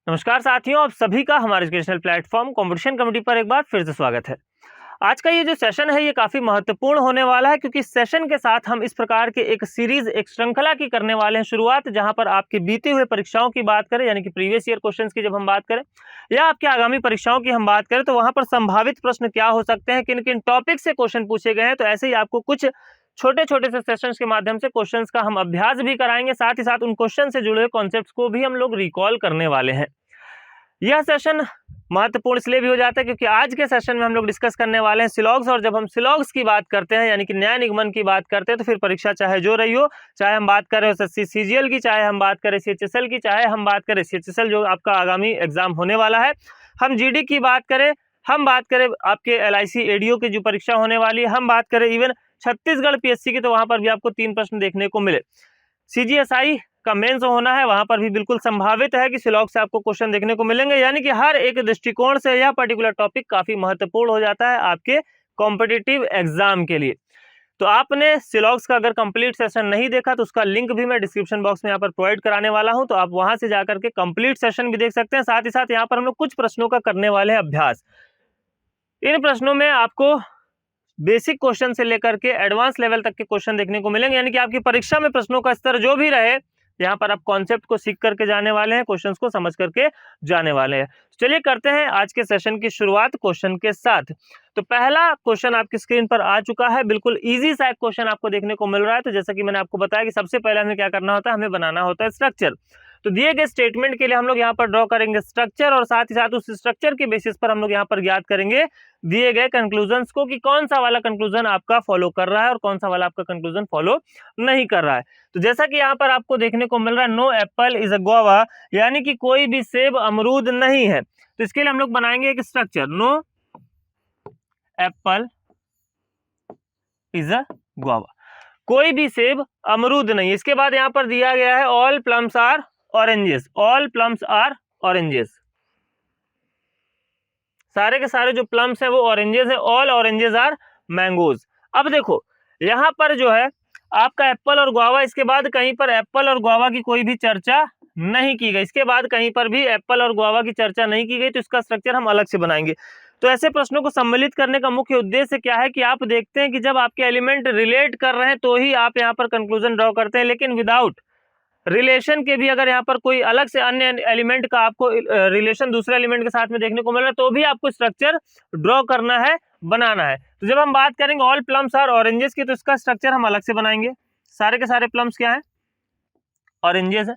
नमस्कार साथियों, आप सभी का हमारे एजुकेशनल प्लेटफॉर्म कंपटीशन कमेटी पर एक बार फिर से स्वागत है। आज का ये जो सेशन है ये काफ़ी महत्वपूर्ण होने वाला है, क्योंकि इस सेशन के साथ हम इस प्रकार के एक सीरीज, एक श्रृंखला की करने वाले हैं शुरुआत, जहां पर आपके बीते हुए परीक्षाओं की बात करें, यानी कि प्रीवियस ईयर क्वेश्चंस की जब हम बात करें या आपके आगामी परीक्षाओं की हम बात करें, तो वहां पर संभावित प्रश्न क्या हो सकते हैं, किन किन टॉपिक से क्वेश्चन पूछे गए हैं। तो ऐसे ही आपको कुछ छोटे छोटे से सेशंस के माध्यम से क्वेश्चंस का हम अभ्यास भी कराएंगे, साथ ही साथ उन क्वेश्चन से जुड़े हुए कॉन्सेप्ट्स को भी हम लोग रिकॉल करने वाले हैं। यह सेशन महत्वपूर्ण इसलिए भी हो जाता है क्योंकि आज के सेशन में हम लोग डिस्कस करने वाले हैं सिलॉग्स, और जब हम सिलॉग्स की बात करते हैं यानी कि न्याय निगमन की बात करते हैं, तो फिर परीक्षा चाहे जो रही हो, चाहे हम बात करें एसएससी सीजीएल की, चाहे हम बात करें सीएचएसएल की, चाहे हम बात करें सीएचएसएल जो आपका आगामी एग्जाम होने वाला है, हम जीडी की बात करें, हम बात करें आपके एलआईसी एडीओ की जो परीक्षा होने वाली है, हम बात करें इवन छत्तीसगढ़ पीएससी की, तो वहां पर भी आपको 3 प्रश्न देखने को मिले। सीजीएसआई का मेंस होना है, वहां पर भी बिल्कुल संभावित है कि सिलॉग से आपको क्वेश्चन देखने को मिलेंगे। यानी कि हर एक दृष्टिकोण से यह पर्टिकुलर टॉपिक काफी महत्वपूर्ण हो जाता है आपके कॉम्पिटिटिव एग्जाम के लिए। तो आपने सिलॉग्स का अगर कंप्लीट सेशन नहीं देखा तो उसका लिंक भी मैं डिस्क्रिप्शन बॉक्स में यहाँ पर प्रोवाइड कराने वाला हूं, तो आप वहां से जाकर के कंप्लीट सेशन भी देख सकते हैं। साथ ही साथ यहाँ पर हम लोग कुछ प्रश्नों का करने वाले हैं अभ्यास। इन प्रश्नों में आपको बेसिक क्वेश्चन से लेकर के एडवांस लेवल तक के क्वेश्चन देखने को मिलेंगे, यानी कि आपकी परीक्षा में प्रश्नों का स्तर जो भी रहे, यहाँ पर आप कॉन्सेप्ट को सीख करके जाने वाले हैं, क्वेश्चंस को समझ करके जाने वाले हैं। चलिए करते हैं आज के सेशन की शुरुआत क्वेश्चन के साथ। तो पहला क्वेश्चन आपकी स्क्रीन पर आ चुका है, बिल्कुल इजी सा क्वेश्चन आपको देखने को मिल रहा है। तो जैसा कि मैंने आपको बताया कि सबसे पहले हमें क्या करना होता है, हमें बनाना होता है स्ट्रक्चर। तो दिए गए स्टेटमेंट के लिए हम लोग यहाँ पर ड्रॉ करेंगे स्ट्रक्चर, और साथ ही साथ उस स्ट्रक्चर के बेसिस पर हम लोग यहाँ पर ज्ञात करेंगे दिए गए कंक्लूजन्स को, कि कौन सा वाला कंक्लूजन आपका फॉलो कर रहा है और कौन सा वाला आपका कंक्लूजन फॉलो नहीं कर रहा है। तो जैसा कि यहाँ पर आपको देखने को मिल रहा है, no apple is a guava, यानी कि कोई भी सेब अमरूद नहीं है। तो इसके लिए हम लोग बनाएंगे एक structure, no apple is a guava, कोई भी सेब अमरूद नहीं। इसके बाद यहाँ पर दिया गया है all plums are oranges, all plums are oranges, सारे के सारे जो प्लम्स है वो ऑरेंजेस है, ऑल ऑरेंजेस आर मैंगोज। अब देखो यहाँ पर जो है आपका एप्पल और गुआवा, इसके बाद कहीं पर एप्पल और गुआवा की कोई भी चर्चा नहीं की गई, इसके बाद कहीं पर भी एप्पल और गुआवा की चर्चा नहीं की गई, तो इसका स्ट्रक्चर हम अलग से बनाएंगे। तो ऐसे प्रश्नों को सम्मिलित करने का मुख्य उद्देश्य क्या है कि आप देखते हैं कि जब आपके एलिमेंट रिलेट कर रहे हैं तो ही आप यहाँ पर कंक्लूजन ड्रॉ करते हैं, लेकिन विदाउट रिलेशन के भी अगर यहाँ पर कोई अलग से अन्य एलिमेंट का आपको रिलेशन दूसरे एलिमेंट के साथ में देखने को मिल रहा है, तो भी आपको स्ट्रक्चर ड्रॉ करना है, बनाना है। तो जब हम बात करेंगे ऑल प्लम्स आर ऑरेंजेस की, तो इसका स्ट्रक्चर हम अलग से बनाएंगे। सारे के सारे प्लम्स क्या है, ऑरेंजेस है।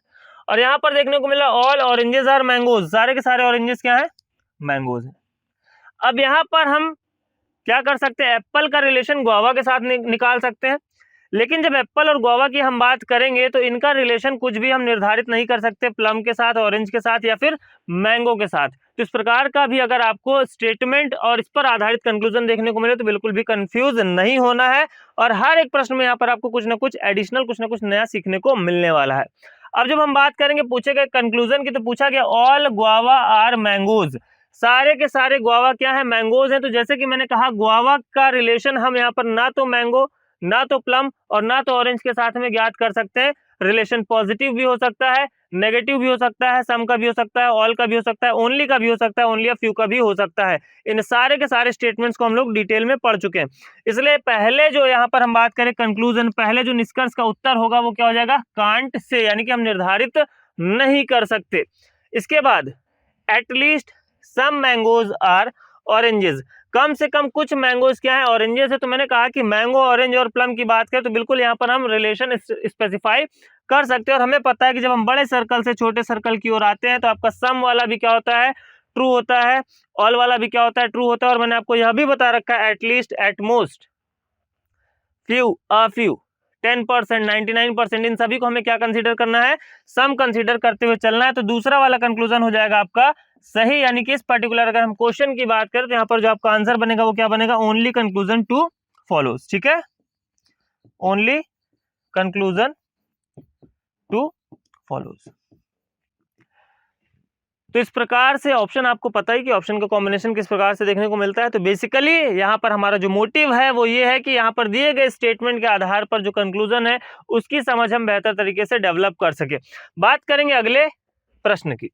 और यहाँ पर देखने को मिला ऑल ऑरेंजेस आर मैंगोज, सारे के सारे ऑरेंजेस क्या है, मैंगोज है। अब यहाँ पर हम क्या कर सकते हैं, एप्पल का रिलेशन गुआवा के साथ निकाल सकते हैं, लेकिन जब एप्पल और गुआवा की हम बात करेंगे तो इनका रिलेशन कुछ भी हम निर्धारित नहीं कर सकते, प्लम के साथ, ऑरेंज के साथ या फिर मैंगो के साथ। तो इस प्रकार का भी अगर आपको स्टेटमेंट और इस पर आधारित कंक्लूजन देखने को मिले तो बिल्कुल भी कंफ्यूज नहीं होना है, और हर एक प्रश्न में यहाँ पर आपको कुछ ना कुछ एडिशनल, कुछ ना कुछ नया सीखने को मिलने वाला है। अब जब हम बात करेंगे पूछे गए कंक्लूजन की, तो पूछा गया ऑल गुआवा आर मैंगोज, सारे के सारे गुआवा क्या है, मैंगोज हैं। तो जैसे कि मैंने कहा गुआवा का रिलेशन हम यहाँ पर ना तो मैंगो, ना तो प्लम और ना तो ऑरेंज के साथ में ज्ञात कर सकते हैं। रिलेशन पॉजिटिव भी हो सकता है, नेगेटिव भी हो सकता है, सम का भी हो सकता है, ऑल का भी हो सकता है, ओनली का भी हो सकता है, ओनली अ फ्यू का भी हो सकता है। इन सारे के सारे स्टेटमेंट्स को हम लोग डिटेल में पढ़ चुके हैं, इसलिए पहले जो यहाँ पर हम बात करें कंक्लूजन, पहले जो निष्कर्ष का उत्तर होगा वो क्या हो जाएगा, कांट से, यानी कि हम निर्धारित नहीं कर सकते। इसके बाद at least some mangoes or oranges, कम से कम कुछ मैंगोज क्या है, ऑरेंजेस है। तो मैंने कहा कि मैंगो, ऑरेंज और प्लम की बात करें तो बिल्कुल यहाँ पर हम रिलेशन स्पेसिफाई कर सकते हैं, और हमें पता है कि जब हम बड़े सर्कल से छोटे सर्कल की ओर आते हैं तो आपका सम वाला भी क्या होता है, ट्रू होता है, ऑल वाला भी क्या होता है, ट्रू होता है। और मैंने आपको यह भी बता रखा है at least, at most, few, a few, 10%, 99%, इन सभी को हमें क्या कंसीडर करना है, सम कंसीडर करते हुए चलना है। तो दूसरा वाला कंक्लूजन हो जाएगा आपका सही, यानी कि इस पर्टिकुलर अगर हम क्वेश्चन की बात करें तो यहाँ पर जो आपका आंसर बनेगा वो क्या बनेगा, ओनली कंक्लूजन टू फॉलोज। ठीक है, ओनली कंक्लूजन टू फॉलोज। तो इस प्रकार से ऑप्शन, आपको पता ही कि ऑप्शन का कॉम्बिनेशन किस प्रकार से देखने को मिलता है। तो बेसिकली यहाँ पर हमारा जो मोटिव है वो ये है कि यहाँ पर दिए गए स्टेटमेंट के आधार पर जो कंक्लूजन है उसकी समझ हम बेहतर तरीके से डेवलप कर सके। बात करेंगे अगले प्रश्न की।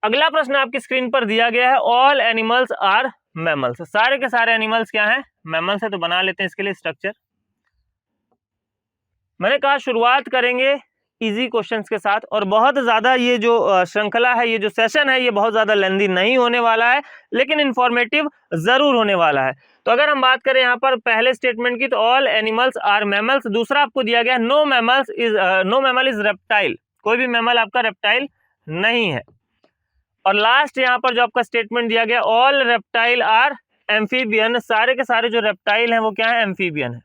अगला प्रश्न आपकी स्क्रीन पर दिया गया है, ऑल एनिमल्स आर मैमल्स, सारे के सारे एनिमल्स क्या हैं, मैमल्स है। तो बना लेते हैं इसके लिए स्ट्रक्चर। मैंने कहा शुरुआत करेंगे इजी क्वेश्चंस के साथ, और बहुत ज्यादा ये जो श्रृंखला है, ये जो सेशन है, ये बहुत ज्यादा लेंदी नहीं होने वाला है, लेकिन इंफॉर्मेटिव जरूर होने वाला है। तो अगर हम बात करें यहाँ पर पहले स्टेटमेंट की, तो ऑल एनिमल्स आर मैमल्स। दूसरा आपको दिया गया नो मैमल इज रेप्टाइल, कोई भी मैमल आपका रेप्टाइल नहीं है। और लास्ट यहाँ पर जो आपका स्टेटमेंट दिया गया, ऑल रेप्टाइल आर एम्फीबियन, सारे के सारे जो रेप्टाइल हैं वो क्या है, एम्फीबियन है।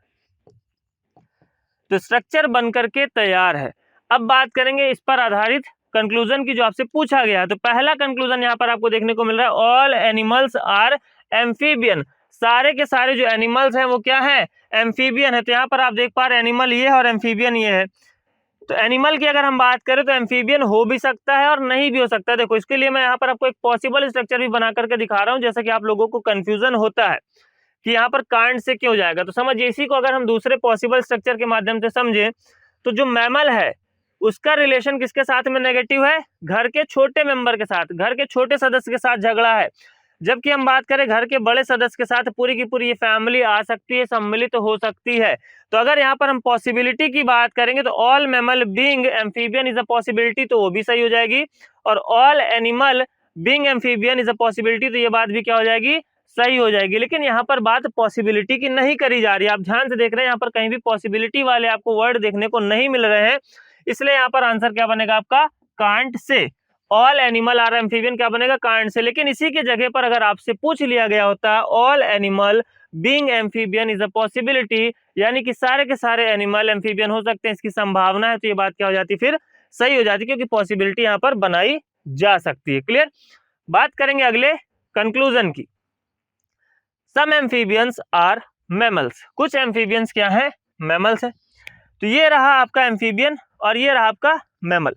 तो स्ट्रक्चर बनकर के तैयार है। अब बात करेंगे इस पर आधारित कंक्लूजन की, जो आपसे पूछा गया है। तो पहला कंक्लूजन यहाँ पर आपको देखने को मिल रहा है, ऑल एनिमल्स आर एम्फीबियन, सारे के सारे जो एनिमल्स हैं वो क्या है, एम्फीबियन है। तो यहाँ पर आप देख पा रहे हैं एनिमल ये है और एम्फीबियन ये है। तो एनिमल की अगर हम बात करें तो एम्फीबियन हो भी सकता है और नहीं भी हो सकता है। देखो इसके लिए मैं यहाँ पर आपको एक पॉसिबल स्ट्रक्चर भी बना करके दिखा रहा हूँ, जैसा कि आप लोगों को कंफ्यूजन होता है कि यहाँ पर कांड से क्यों जाएगा। तो समझिए, इसी को अगर हम दूसरे पॉसिबल स्ट्रक्चर के माध्यम से समझें, तो जो मैमल है उसका रिलेशन किसके साथ में नेगेटिव है, घर के छोटे मेंबर के साथ, घर के छोटे सदस्य के साथ झगड़ा है। जबकि हम बात करें घर के बड़े सदस्य के साथ, पूरी की पूरी ये फैमिली आ सकती है, सम्मिलित तो हो सकती है। तो अगर यहाँ पर हम पॉसिबिलिटी की बात करेंगे, तो all mammal being amphibian is a possibility, तो वो भी सही हो जाएगी। और all animal being amphibian is a possibility, तो ये बात भी क्या हो जाएगी, सही हो जाएगी। लेकिन यहाँ पर बात पॉसिबिलिटी की नहीं करी जा रही है। आप ध्यान से देख रहे हैं, यहाँ पर कहीं भी पॉसिबिलिटी वाले आपको वर्ड देखने को नहीं मिल रहे हैं, इसलिए यहाँ पर आंसर क्या बनेगा आपका, can't say. All animal are amphibian क्या बनेगा, कांट से। लेकिन इसी के जगह पर अगर आपसे पूछ लिया गया होता all animal being amphibian is a possibility, यानी कि सारे के सारे एनिमल एम्फीबियन हो सकते हैं, इसकी संभावना है, तो ये बात क्या हो जाती, फिर सही हो जाती, क्योंकि पॉसिबिलिटी यहाँ पर बनाई जा सकती है। क्लियर। बात करेंगे अगले कंक्लूजन की। सम एम्फीबियंस आर मैमल्स, कुछ एम्फीबियंस क्या है, मैमल्स है। तो ये रहा आपका एम्फीबियन और ये रहा आपका मैमल।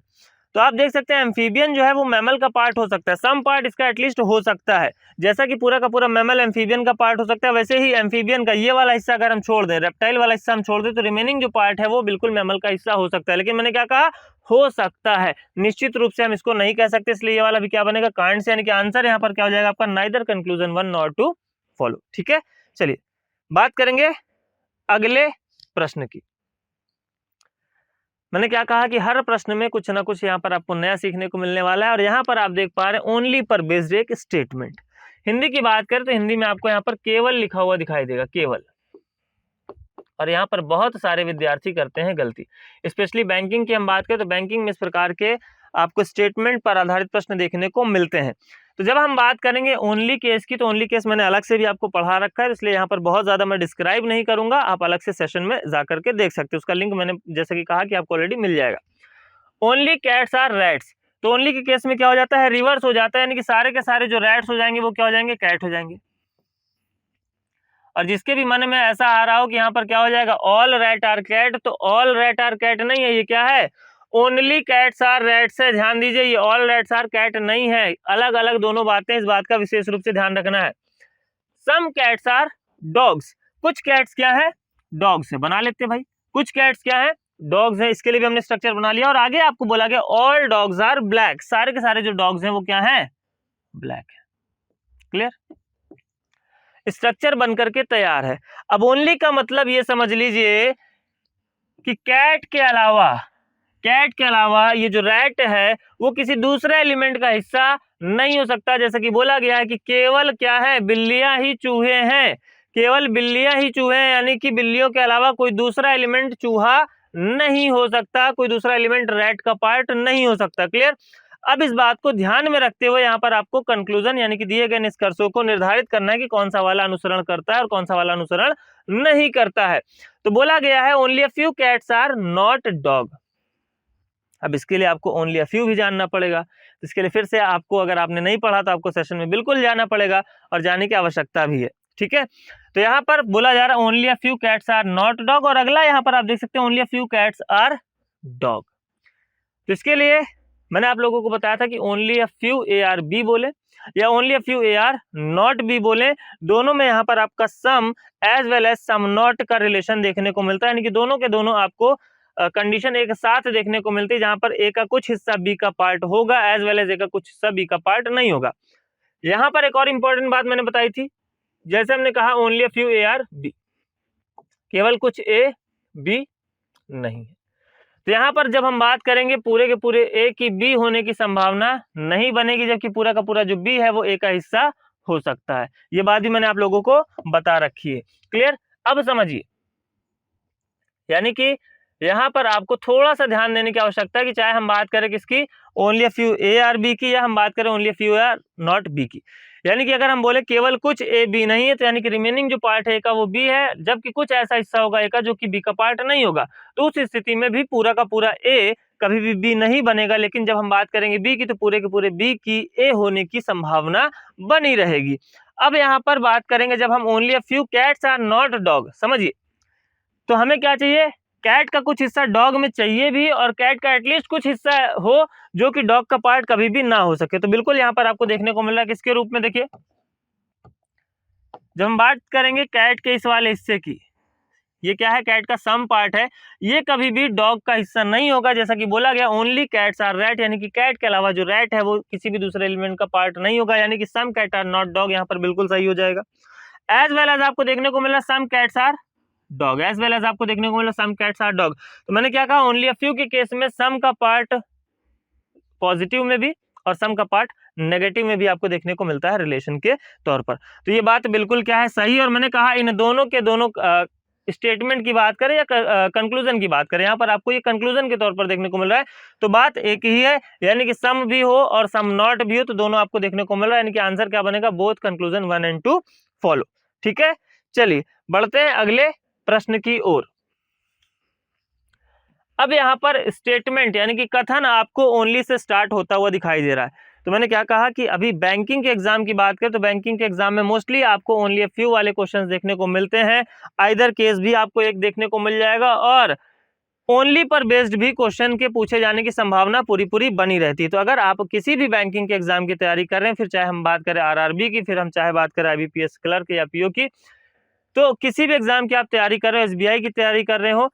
तो आप देख सकते हैं एम्फीबियन जो है वो मैमल का पार्ट हो सकता है, सम पार्ट इसका एटलीस्ट हो सकता है। जैसा कि पूरा का पूरा मैमल एम्फीबियन का पार्ट हो सकता है, वैसे ही एम्फीबियन का ये वाला हिस्सा अगर हम छोड़ दें, रेप्टाइल वाला हिस्सा हम छोड़ दें, तो रिमेनिंग जो पार्ट है वो बिल्कुल मैमल का हिस्सा हो सकता है। लेकिन मैंने क्या कहा, हो सकता है, निश्चित रूप से हम इसको नहीं कह सकते, इसलिए ये वाला भी क्या बनेगा, कांट से। यानी कि आंसर यहाँ पर क्या हो जाएगा आपका, नाइदर कंक्लूजन 1 नॉर 2 फॉलो। ठीक है, चलिए बात करेंगे अगले प्रश्न की। मैंने क्या कहा कि हर प्रश्न में कुछ ना कुछ यहाँ पर आपको नया सीखने को मिलने वाला है। और यहाँ पर आप देख पा रहे हैं ओनली पर बेस्ड एक स्टेटमेंट। हिंदी की बात करें तो हिंदी में आपको यहाँ पर केवल लिखा हुआ दिखाई देगा, केवल। और यहाँ पर बहुत सारे विद्यार्थी करते हैं गलती, स्पेशली बैंकिंग की हम बात करें तो बैंकिंग में इस प्रकार के आपको स्टेटमेंट पर आधारित प्रश्न देखने को मिलते हैं। तो जब हम बात करेंगे ओनली केस की, तो ओनली केस मैंने अलग से भी आपको पढ़ा रखा है, इसलिए यहाँ पर बहुत ज़्यादा मैं डिस्क्राइब नहीं करूंगा, आप अलग से सेशन में जाकर के देख सकते हैं। उसका लिंक मैंने जैसे कि कहा कि आपको ऑलरेडी मिल जाएगा। ओनली कैट्स आर रैट्स, तो ओनली के केस में क्या हो जाता है, रिवर्स हो जाता है, यानी कि सारे के सारे जो रैट्स हो जाएंगे वो क्या हो जाएंगे, कैट हो जाएंगे। और जिसके भी मन में ऐसा आ रहा हो कि यहाँ पर क्या हो जाएगा, ऑल रैट आर कैट, तो ऑल रैट आर कैट नहीं है, ये क्या है, ओनली कैट्स आर रैट्स है। ध्यान दीजिए, ये ऑल रैट्स आर कैट नहीं है, अलग अलग दोनों बातें, इस बात का विशेष रूप से ध्यान रखना है। सम कैट्स आर डॉग्स, कुछ कैट्स क्या है, डॉग्स है। बना लेते हैं भाई, कुछ कैट्स क्या है, डॉग्स है। इसके लिए भी हमने स्ट्रक्चर बना लिया। और आगे आपको बोला गया ऑल डॉग्स आर ब्लैक, सारे के सारे जो डॉग्स हैं वो क्या है, ब्लैक है। क्लियर, स्ट्रक्चर बनकर के तैयार है। अब ओनली का मतलब ये समझ लीजिए कि कैट के अलावा ये जो रैट है वो किसी दूसरे एलिमेंट का हिस्सा नहीं हो सकता। जैसे कि बोला गया है कि केवल क्या है, बिल्लियां ही चूहे हैं, केवल बिल्लियां ही चूहे हैं, यानी कि बिल्लियों के अलावा कोई दूसरा एलिमेंट चूहा नहीं हो सकता, कोई दूसरा एलिमेंट रैट का पार्ट नहीं हो सकता। क्लियर। अब इस बात को ध्यान में रखते हुए यहाँ पर आपको कंक्लूजन यानी कि दिए गए निष्कर्षों को निर्धारित करना है कि कौन सा वाला अनुसरण करता है और कौन सा वाला अनुसरण नहीं करता है। तो बोला गया है only a few cats are not dog. अब इसके लिए आपको ओनली अ फ्यू भी जानना पड़ेगा। इसके लिए फिर से आपको, अगर आपने नहीं पढ़ा तो आपको सेशन में बिल्कुल जाना पड़ेगा और जाने की आवश्यकता भी है। ठीक है, तो यहाँ पर बोला जा रहा है only a few cats are not dog, और अगला यहाँ पर आप देख सकते हैं only a few cats are dog. तो इसके लिए मैंने आप लोगों को बताया था कि only a few A are B बोले या only a few A are not B बोले, दोनों में यहाँ पर आपका some as well as some not का रिलेशन देखने को मिलता है, यानी कि दोनों के दोनों आपको कंडीशन एक साथ देखने को मिलती है, जहां पर ए का कुछ हिस्सा बी का पार्ट होगा एज वेल एज ए का कुछ हिस्सा बी का पार्ट नहीं होगा। यहाँ पर एक और इंपॉर्टेंट बात मैंने बताई थी, जैसे हमने कहा only a few A are B, केवल कुछ ए बी नहीं है। तो यहाँ पर जब हम बात करेंगे पूरे के पूरे ए की बी होने की संभावना नहीं बनेगी, जबकि पूरा का पूरा जो बी है वो ए का हिस्सा हो सकता है। ये बात भी मैंने आप लोगों को बता रखी है। क्लियर? अब समझिए, यानी कि यहाँ पर आपको थोड़ा सा ध्यान देने की आवश्यकता है कि चाहे हम बात करें किसकी, only a few A are B की, या हम बात करें only a few A are not B की। यानी कि अगर हम बोले केवल कुछ ए बी नहीं है, तो यानी कि रिमेनिंग जो पार्ट है ए का वो बी है, जबकि कुछ ऐसा हिस्सा होगा ए का जो कि बी का पार्ट नहीं होगा। तो उस स्थिति में भी पूरा का पूरा ए कभी भी बी नहीं बनेगा, लेकिन जब हम बात करेंगे बी की, तो पूरे के पूरे बी की ए होने की संभावना बनी रहेगी। अब यहाँ पर बात करेंगे जब हम only a few cats are not dog, समझिए, तो हमें क्या चाहिए, कैट का कुछ हिस्सा डॉग में चाहिए भी, और कैट का एटलीस्ट कुछ हिस्सा हो जो कि डॉग का पार्ट कभी भी ना हो सके। तो बिल्कुल यहाँ पर आपको देखने को मिल रहा है किसके रूप में, देखिए जब हम बात करेंगे कैट के इस वाले हिस्से की, ये क्या है, कैट का सम पार्ट है, ये कभी भी डॉग का हिस्सा नहीं होगा। जैसा कि बोला गया ओनली कैट्स आर रैट, यानी कि कैट के अलावा जो रैट है वो किसी भी दूसरे एलिमेंट का पार्ट नहीं होगा, यानी कि सम कैट आर नॉट डॉग, यहाँ पर बिल्कुल सही हो जाएगा। एज वेल एज आपको देखने को मिला some cats are dog, as well as आपको देखने को मिला सम कैट्स आर डॉग। तो मैंने क्या कहा, ओनली अ फ्यू के केस में सम का पार्ट पॉजिटिव में भी और सम का पार्ट नेगेटिव में भी आपको देखने को मिलता है रिलेशन के तौर पर। तो ये बात बिल्कुल क्या है, सही। और मैंने कहा इन दोनों के दोनों स्टेटमेंट की बात करें या कंक्लूजन की बात करें, यहाँ पर आपको ये कंक्लूजन के तौर पर देखने को मिल रहा है, तो बात एक ही है, यानी कि सम भी हो और सम नॉट भी हो, तो दोनों आपको देखने को मिल रहा है, यानी कि आंसर क्या बनेगा, बोथ कंक्लूजन 1 and 2 फॉलो। ठीक है, चलिए बढ़ते हैं अगले प्रश्न की ओर। अब यहाँ पर स्टेटमेंट यानी कि कथन आपको ओनली से स्टार्ट होता हुआ दिखाई दे रहा है। तो मैंने क्या कहा कि अभी बैंकिंग के एग्जाम की बात करें तो बैंकिंग के एग्जाम में मोस्टली आपको ओनली अ फ्यू वाले क्वेश्चंस देखने को मिलते हैं। आइदर केस भी आपको एक देखने को मिल जाएगा और ओनली पर बेस्ड भी क्वेश्चन के पूछे जाने की संभावना पूरी बनी रहती है। तो अगर आप किसी भी बैंकिंग के एग्जाम की तैयारी कर रहे हैं, फिर चाहे हम बात करें आरआरबी की, फिर हम चाहे बात करें आईबीपीएस क्लर्क या पीओ की, तो किसी भी एग्जाम की आप तैयारी कर रहे हो, एसबीआई की तैयारी कर रहे हो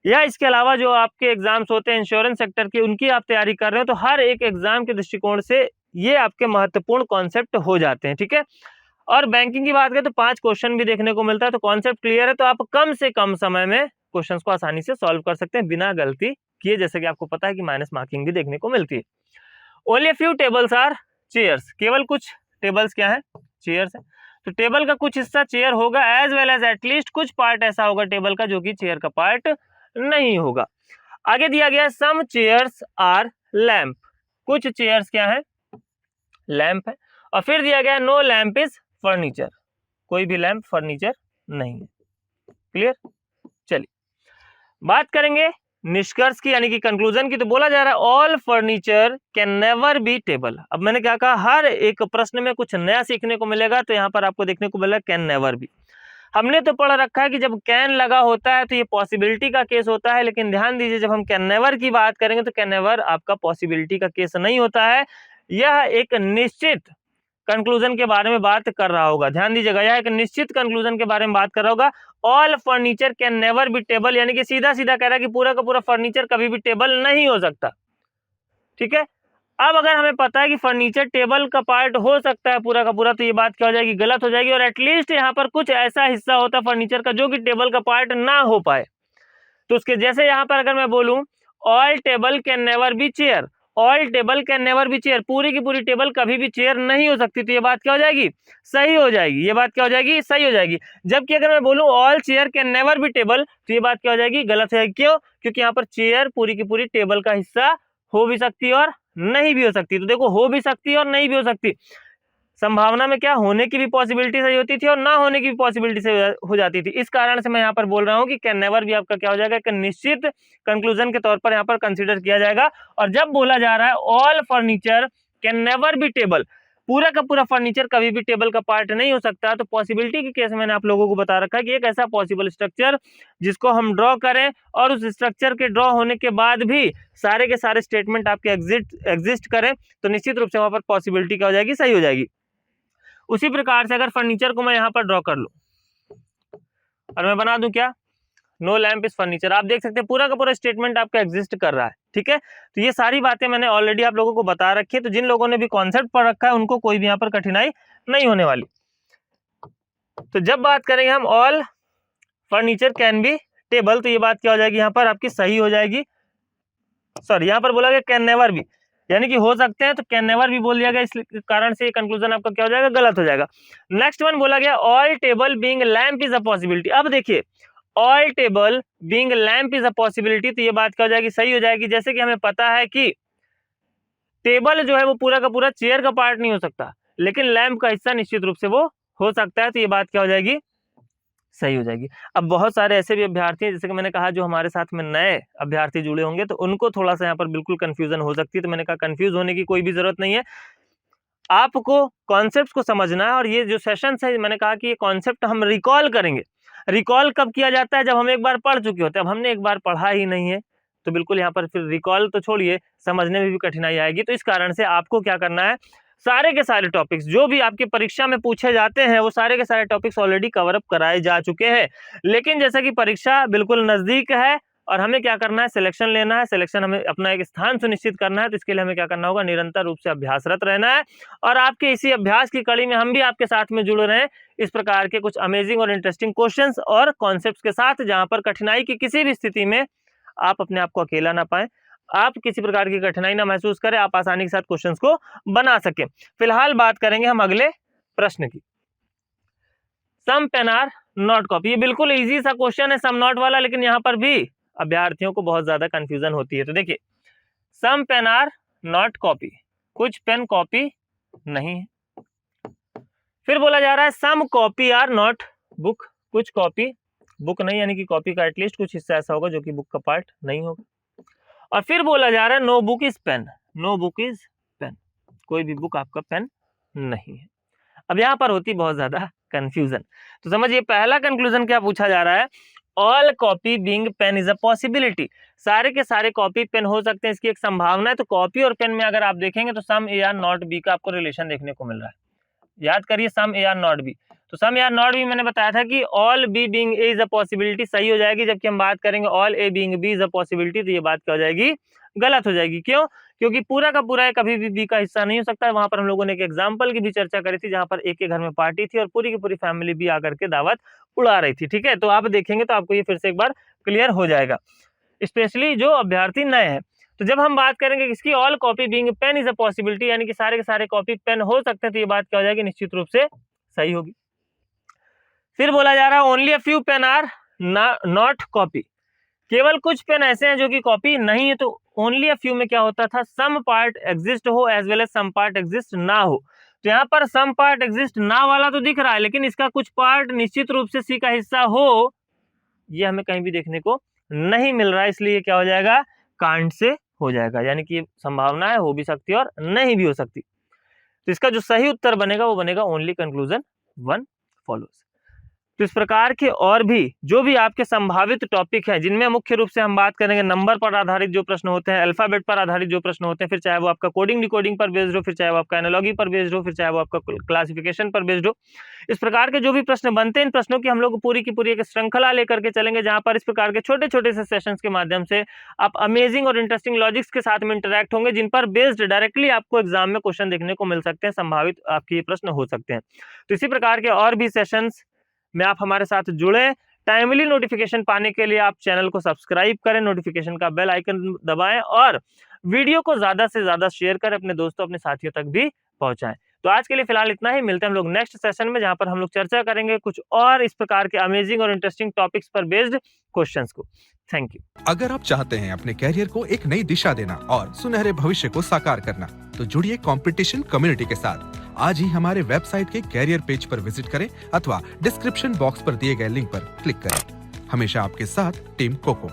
या इसके अलावा जो आपके एग्जाम्स होते हैं इंश्योरेंस सेक्टर की, उनकी आप तैयारी कर रहे हो, तो हर एक एग्जाम के दृष्टिकोण से ये आपके महत्वपूर्ण कॉन्सेप्ट हो जाते हैं। ठीक है, और बैंकिंग की बात करें तो 5 क्वेश्चन भी देखने को मिलता है। तो कॉन्सेप्ट क्लियर है तो आप कम से कम समय में क्वेश्चंस को आसानी से सॉल्व कर सकते हैं बिना गलती किए, जैसे कि आपको पता है कि माइनस मार्किंग भी देखने को मिलती है। Only few tables are chairs, केवल कुछ टेबल्स क्या है, चेयर्स है। तो टेबल का कुछ हिस्सा चेयर होगा एज वेल एज एटलीस्ट कुछ पार्ट ऐसा होगा टेबल का जो कि चेयर का पार्ट नहीं होगा। आगे दिया गया सम चेयर्स आर लैंप, कुछ चेयर्स क्या है, लैंप है। और फिर दिया गया नो लैंप इज फर्नीचर, कोई भी लैंप फर्नीचर नहीं है। क्लियर, चलिए बात करेंगे निष्कर्ष की यानी कि कंक्लूजन की। तो बोला जा रहा है all furniture can never be table. अब मैंने क्या कहा, हर एक प्रश्न में कुछ नया सीखने को मिलेगा, तो यहाँ पर आपको देखने को मिलेगा कैन नेवर बी। हमने तो पढ़ रखा है कि जब कैन लगा होता है तो ये पॉसिबिलिटी का केस होता है, लेकिन ध्यान दीजिए जब हम कैन नेवर की बात करेंगे तो कैन नेवर आपका पॉसिबिलिटी का केस नहीं होता है, यह एक निश्चित कंक्लूजन के बारे में बात कर रहा होगा। ध्यान दीजिएगा, यह एक निश्चित कंक्लूजन के बारे में बात कर रहा होगा। All furniture can never be table, यानी कि सीधा सीधा कह रहा है कि पूरा का पूरा फर्नीचर कभी भी टेबल नहीं हो सकता। ठीक है, अब अगर हमें पता है कि फर्नीचर टेबल का पार्ट हो सकता है पूरा का पूरा, तो ये बात क्या हो जाएगी, गलत हो जाएगी। और एटलीस्ट यहाँ पर कुछ ऐसा हिस्सा होता है फर्नीचर का जो कि टेबल का पार्ट ना हो पाए। तो उसके जैसे यहाँ पर अगर मैं बोलूं all table can never be chair, all table can never be chair, पूरी की पूरी टेबल कभी भी चेयर नहीं हो सकती, तो ये बात क्या हो जाएगी, सही हो जाएगी। ये बात क्या हो जाएगी, सही हो जाएगी। जबकि अगर मैं बोलूं all chair can never be table, तो ये बात क्या हो जाएगी, गलत हो जाएगी। क्यों, क्योंकि यहाँ पर चेयर पूरी की पूरी टेबल का हिस्सा हो भी सकती है और नहीं भी हो सकती। तो देखो, हो भी सकती है और नहीं भी हो सकती, संभावना में क्या होने की भी पॉसिबिलिटी सही होती थी और ना होने की भी पॉसिबिलिटी से हो जाती थी। इस कारण से मैं यहाँ पर बोल रहा हूँ कि कैन नेवर भी आपका क्या हो जाएगा, एक निश्चित कंक्लूजन के तौर पर यहाँ पर कंसीडर किया जाएगा। और जब बोला जा रहा है all furniture can never be table, पूरा का पूरा फर्नीचर कभी भी टेबल का पार्ट नहीं हो सकता, तो पॉसिबिलिटी के केस में मैंने आप लोगों को बता रखा है कि एक ऐसा पॉसिबल स्ट्रक्चर जिसको हम ड्रॉ करें और उस स्ट्रक्चर के ड्रॉ होने के बाद भी सारे के सारे स्टेटमेंट आपके एग्जिस्ट करें, तो निश्चित रूप से वहां पर पॉसिबिलिटी क्या हो जाएगी, सही हो जाएगी। उसी प्रकार से अगर फर्नीचर को मैं यहाँ पर ड्रॉ कर लूं और मैं बना दूं क्या, नो लैंप इज फर्नीचर। आप देख सकते हैं पूरा का पूरा स्टेटमेंट आपका एग्जिस्ट कर रहा है, ठीक है। तो ये सारी बातें मैंने ऑलरेडी आप लोगों को बता रखी है, तो जिन लोगों ने भी कॉन्सेप्ट पढ़ रखा है उनको कोई भी यहाँ पर कठिनाई नहीं होने वाली। तो जब बात करेंगे हम all furniture can be table, तो ये बात क्या हो जाएगी यहाँ पर आपकी सही हो जाएगी। सॉरी, यहाँ पर बोला गया कैन नेवर बी, यानी कि हो सकते हैं, तो कैन नेवर भी बोल दिया गया, इस कारण से ये कंक्लूजन आपका क्या हो जाएगा, गलत हो जाएगा। नेक्स्ट वन बोला गया all table being lamp is a possibility. अब देखिए all table being lamp is a possibility, तो ये बात क्या हो जाएगी, सही हो जाएगी। जैसे कि हमें पता है कि टेबल जो है वो पूरा का पूरा चेयर का पार्ट नहीं हो सकता, लेकिन लैंप का हिस्सा निश्चित रूप से वो हो सकता है, तो ये बात क्या हो जाएगी, सही हो जाएगी। अब बहुत सारे ऐसे भी अभ्यर्थी हैं, जैसे कि मैंने कहा जो हमारे साथ में नए अभ्यर्थी जुड़े होंगे तो उनको थोड़ा सा यहाँ पर बिल्कुल कंफ्यूजन हो सकती है, तो मैंने कहा कंफ्यूज होने की कोई भी जरूरत नहीं है, आपको कॉन्सेप्ट्स को समझना है। और ये जो सेशंस है, मैंने कहा कि ये कॉन्सेप्ट हम रिकॉल करेंगे। रिकॉल कब किया जाता है, जब हम एक बार पढ़ चुके होते हैं। अब हमने एक बार पढ़ा ही नहीं है, तो बिल्कुल यहाँ पर फिर रिकॉल तो छोड़िए, समझने में भी कठिनाई आएगी। तो इस कारण से आपको क्या करना है, सारे के सारे टॉपिक्स जो भी आपकी परीक्षा में पूछे जाते हैं वो सारे के सारे टॉपिक्स ऑलरेडी कवर अप कराए जा चुके हैं। लेकिन जैसा कि परीक्षा बिल्कुल नजदीक है और हमें क्या करना है, सिलेक्शन लेना है, सिलेक्शन हमें अपना एक स्थान सुनिश्चित करना है, तो इसके लिए हमें क्या करना होगा, निरंतर रूप से अभ्यासरत रहना है। और आपके इसी अभ्यास की कड़ी में हम भी आपके साथ में जुड़ रहे हैं इस प्रकार के कुछ अमेजिंग और इंटरेस्टिंग क्वेश्चंस और कॉन्सेप्ट्स के साथ, जहां पर कठिनाई की किसी भी स्थिति में आप अपने आप को अकेला ना पाएं, आप किसी प्रकार की कठिनाई ना महसूस करें, आप आसानी के साथ क्वेश्चंस को बना सकें। फिलहाल बात करेंगे हम अगले प्रश्न की। Some pen are not copy, ये बिल्कुल इजी सा क्वेश्चन है सम नॉट वाला, लेकिन यहाँ पर भी अभ्यर्थियों को बहुत ज्यादा कंफ्यूजन होती है। तो देखिए some pen are not copy, कुछ पेन कॉपी नहीं है। फिर बोला जा रहा है some copy are not book, कुछ कॉपी बुक नहीं, यानी कि कॉपी का एटलीस्ट कुछ हिस्सा ऐसा होगा जो कि बुक का पार्ट नहीं होगा। और फिर बोला जा रहा है no book is pen, no book is pen, कोई भी बुक आपका पेन नहीं है। अब यहाँ पर होती बहुत ज्यादा कंफ्यूजन। तो समझिए पहला कंक्लूजन क्या पूछा जा रहा है, all copy being pen is a possibility, सारे के सारे कॉपी पेन हो सकते हैं, इसकी एक संभावना है। तो कॉपी और पेन में अगर आप देखेंगे तो some A are not B का आपको रिलेशन देखने को मिल रहा है। याद करिए some A are not B, तो some A are not B मैंने बताया था कि all B being A is a possibility सही हो जाएगी, जबकि हम बात करेंगे all A being B is a possibility, तो ये बात क्या हो जाएगी, गलत हो जाएगी। क्यों, क्योंकि पूरा का पूरा कभी भी बी का हिस्सा नहीं हो सकता। वहां पर हम लोगों ने एक एग्जांपल की भी चर्चा करी थी, जहां पर एक के घर में पार्टी थी और पूरी की पूरी फैमिली भी आकर के दावत उड़ा रही थी, ठीक है। तो आप देखेंगे तो आपको ये फिर से एक बार क्लियर हो जाएगा, स्पेशली जो अभ्यर्थी नए हैं। तो जब हम बात करेंगे इसकी all copy being pen is a possibility, यानी कि सारे के सारे कॉपी पेन हो सकते हैं, तो ये बात क्या हो जाएगी, निश्चित रूप से सही होगी। फिर बोला जा रहा है only a few pen are not copy, केवल कुछ पेन ऐसे हैं जो कि कॉपी नहीं है। तो ओनली अ फ्यू में क्या होता था, सम पार्ट एग्जिस्ट हो as well as some part exist ना हो। तो यहाँ पर सम पार्ट एग्जिस्ट ना वाला तो दिख रहा है, लेकिन इसका कुछ पार्ट निश्चित रूप से सी का हिस्सा हो, ये हमें कहीं भी देखने को नहीं मिल रहा है, इसलिए क्या हो जाएगा, कांट से हो जाएगा, यानी कि संभावना है, हो भी सकती है और नहीं भी हो सकती। तो इसका जो सही उत्तर बनेगा वो बनेगा ओनली कंक्लूजन 1 फॉलोज। तो इस प्रकार के और भी जो भी आपके संभावित टॉपिक हैं, जिनमें मुख्य रूप से हम बात करेंगे नंबर पर आधारित जो प्रश्न होते हैं, अल्फाबेट पर आधारित जो प्रश्न होते हैं, फिर चाहे वो आपका कोडिंग डिकोडिंग पर बेस्ड हो, फिर चाहे वो आपका एनालॉजी पर बेस्ड हो, फिर चाहे वो आपका क्लासिफिकेशन पर बेस्ड हो, इस प्रकार के जो भी प्रश्न बनते हैं, इन प्रश्नों की हम लोग पूरी की पूरी एक श्रृंखला लेकर के चलेंगे, जहां पर इस प्रकार के छोटे छोटे से सेशंस के माध्यम से आप अमेजिंग और इंटरेस्टिंग लॉजिक्स के साथ में इंटरैक्ट होंगे, जिन पर बेस्ड डायरेक्टली आपको एग्जाम में क्वेश्चन देखने को मिल सकते हैं, संभावित आपके प्रश्न हो सकते हैं। तो इसी प्रकार के और भी सेशंस में आप हमारे साथ जुड़े। टाइमली नोटिफिकेशन पाने के लिए आप चैनल को सब्सक्राइब करें, नोटिफिकेशन का बेल आइकन दबाएं और वीडियो को ज्यादा से ज्यादा शेयर करें, अपने दोस्तों अपने साथियों तक भी पहुंचाएं। तो आज के लिए फिलहाल इतना ही, मिलते हैं हम लोग नेक्स्ट सेशन में, जहां पर हम लोग चर्चा करेंगे कुछ और इस प्रकार के अमेजिंग और इंटरेस्टिंग टॉपिक्स पर बेस्ड क्वेश्चंस को। Thank you. अगर आप चाहते हैं अपने कैरियर को एक नई दिशा देना और सुनहरे भविष्य को साकार करना, तो जुड़िए कंपटीशन कम्युनिटी के साथ। आज ही हमारे वेबसाइट के कैरियर पेज पर विजिट करें अथवा डिस्क्रिप्शन बॉक्स पर दिए गए लिंक पर क्लिक करें। हमेशा आपके साथ टीम कोको।